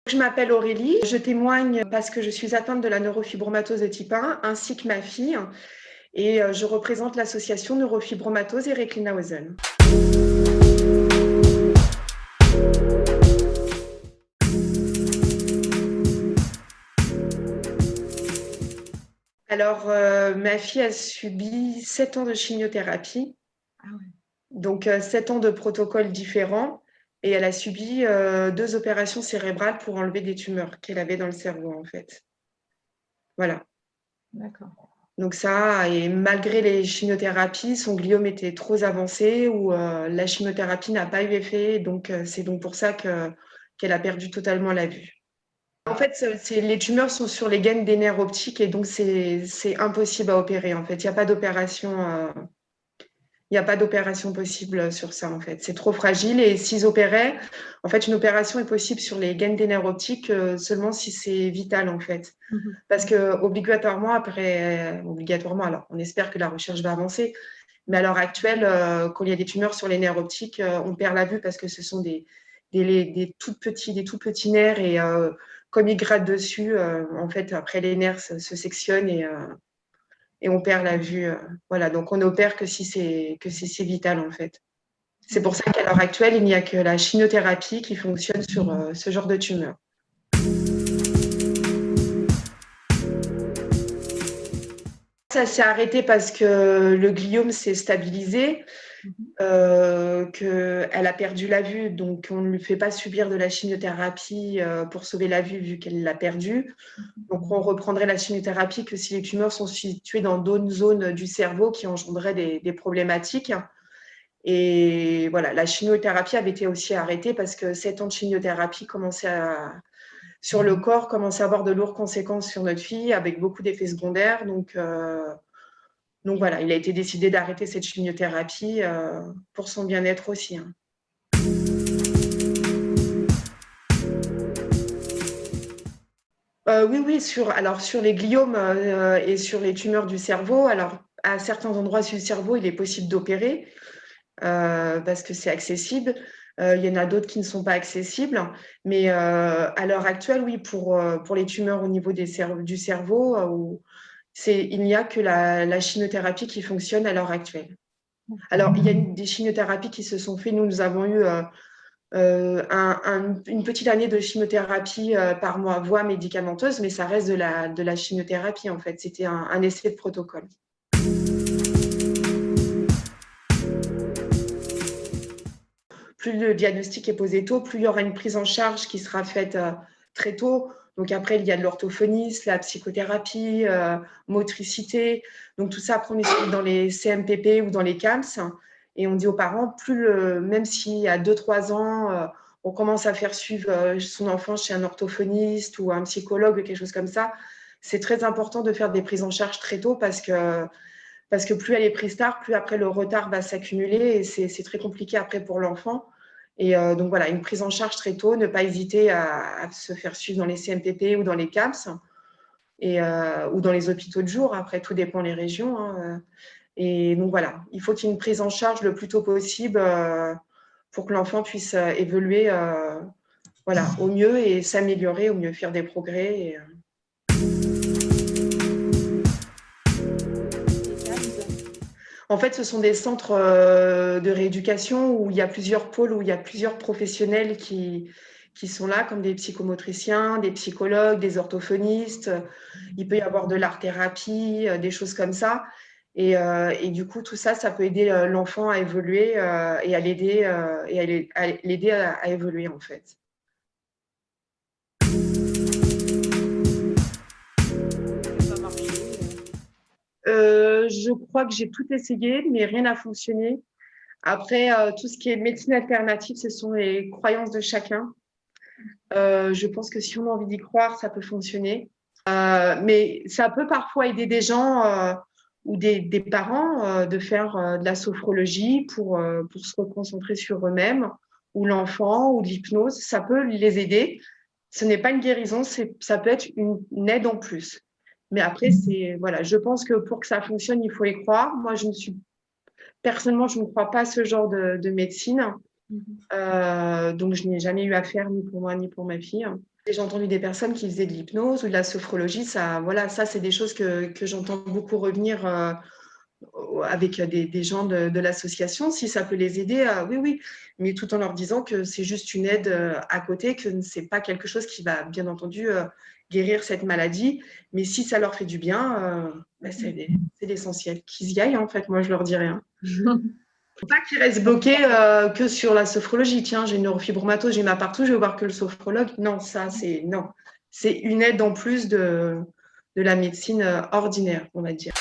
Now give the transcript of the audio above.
Je m'appelle Aurélie, je témoigne parce que je suis atteinte de la neurofibromatose de type 1 ainsi que ma fille et je représente l'association Neurofibromatose et Recklinghausen. Alors, ma fille a subi 7 ans de chimiothérapie, donc 7 ans de protocoles différents et elle a subi 2 opérations cérébrales pour enlever des tumeurs qu'elle avait dans le cerveau en fait. Voilà. D'accord. Donc ça, et malgré les chimiothérapies, son gliome était trop avancé ou la chimiothérapie n'a pas eu effet. Donc c'est donc pour ça qu'elle a perdu totalement la vue. En fait, les tumeurs sont sur les gaines des nerfs optiques et donc c'est impossible à opérer. En fait, il n'y a pas d'opération. Il n'y a pas d'opération possible sur ça, en fait. C'est trop fragile. Et s'ils opéraient, en fait, une opération est possible sur les gaines des nerfs optiques seulement si c'est vital, en fait. Parce que obligatoirement, alors on espère que la recherche va avancer, mais à l'heure actuelle, quand il y a des tumeurs sur les nerfs optiques, on perd la vue parce que ce sont des tout petits nerfs et comme ils grattent dessus, en fait, après les nerfs se sectionnent et on perd la vue. Voilà, donc on opère que si c'est vital en fait. C'est pour ça qu'à l'heure actuelle, il n'y a que la chimiothérapie qui fonctionne sur ce genre de tumeur. Ça s'est arrêté parce que le gliome s'est stabilisé, qu'elle a perdu la vue, donc on ne lui fait pas subir de la chimiothérapie pour sauver la vue vu qu'elle l'a perdue. Donc on reprendrait la chimiothérapie que si les tumeurs sont situées dans d'autres zones du cerveau qui engendraient des problématiques. Et voilà, la chimiothérapie avait été aussi arrêtée parce que 7 ans de chimiothérapie sur le corps commençaient à avoir de lourdes conséquences sur notre fille avec beaucoup d'effets secondaires. Donc voilà, il a été décidé d'arrêter cette chimiothérapie pour son bien-être aussi. Oui, sur les gliomes et sur les tumeurs du cerveau, alors à certains endroits du cerveau, il est possible d'opérer parce que c'est accessible. Il y en a d'autres qui ne sont pas accessibles. Mais à l'heure actuelle, oui, pour les tumeurs au niveau du cerveau, il n'y a que la chimiothérapie qui fonctionne à l'heure actuelle. Alors, il y a des chimiothérapies qui se sont faites. Nous avons eu une petite année de chimiothérapie par mois, voie médicamenteuse, mais ça reste de la chimiothérapie, en fait. C'était un essai de protocole. Plus le diagnostic est posé tôt, plus il y aura une prise en charge qui sera faite très tôt. Donc après, il y a de l'orthophonisme, la psychothérapie, motricité. Donc tout ça, après, on est dans les CMPP ou dans les CAMS. Et on dit aux parents, même s'il à 2-3 ans, on commence à faire suivre son enfant chez un orthophoniste ou un psychologue ou quelque chose comme ça, c'est très important de faire des prises en charge très tôt parce que plus elle est prise tard, plus après le retard va s'accumuler et c'est très compliqué après pour l'enfant. Et donc voilà, une prise en charge très tôt, ne pas hésiter à se faire suivre dans les CMPP ou dans les CAPS ou dans les hôpitaux de jour. Après, tout dépend des régions. Et donc voilà, il faut qu'il y ait une prise en charge le plus tôt possible pour que l'enfant puisse évoluer voilà, au mieux et s'améliorer, au mieux faire des progrès. En fait, ce sont des centres de rééducation où il y a plusieurs pôles, où il y a plusieurs professionnels qui sont là, comme des psychomotriciens, des psychologues, des orthophonistes. Il peut y avoir de l'art-thérapie, des choses comme ça. Et du coup, tout ça, ça peut aider l'enfant à évoluer et à l'aider à évoluer, en fait. Je crois que j'ai tout essayé, mais rien n'a fonctionné. Après, tout ce qui est médecine alternative, ce sont les croyances de chacun. Je pense que si on a envie d'y croire, ça peut fonctionner. Mais ça peut parfois aider des gens ou des parents de faire de la sophrologie pour se reconcentrer sur eux-mêmes, ou l'enfant, ou de l'hypnose. Ça peut les aider. Ce n'est pas une guérison, ça peut être une aide en plus. Mais après, voilà, je pense que pour que ça fonctionne, il faut y croire. Moi, personnellement, je ne crois pas à ce genre de médecine. Donc, je n'ai jamais eu affaire ni pour moi ni pour ma fille. J'ai entendu des personnes qui faisaient de l'hypnose ou de la sophrologie, ça voilà, ça c'est des choses que j'entends beaucoup revenir, avec des gens de l'association. Si ça peut les aider, oui, oui, mais tout en leur disant que c'est juste une aide à côté, que ce n'est pas quelque chose qui va, bien entendu, guérir cette maladie. Mais si ça leur fait du bien, bah, c'est l'essentiel. Qu'ils y aillent, en fait, moi, je leur dirais. Hein. Faut pas qu'ils restent bloqués que sur la sophrologie. Tiens, j'ai une neurofibromatose, j'ai ma partout, je vais voir que le sophrologue. Non, ça, c'est non. C'est une aide en plus de la médecine ordinaire, on va dire.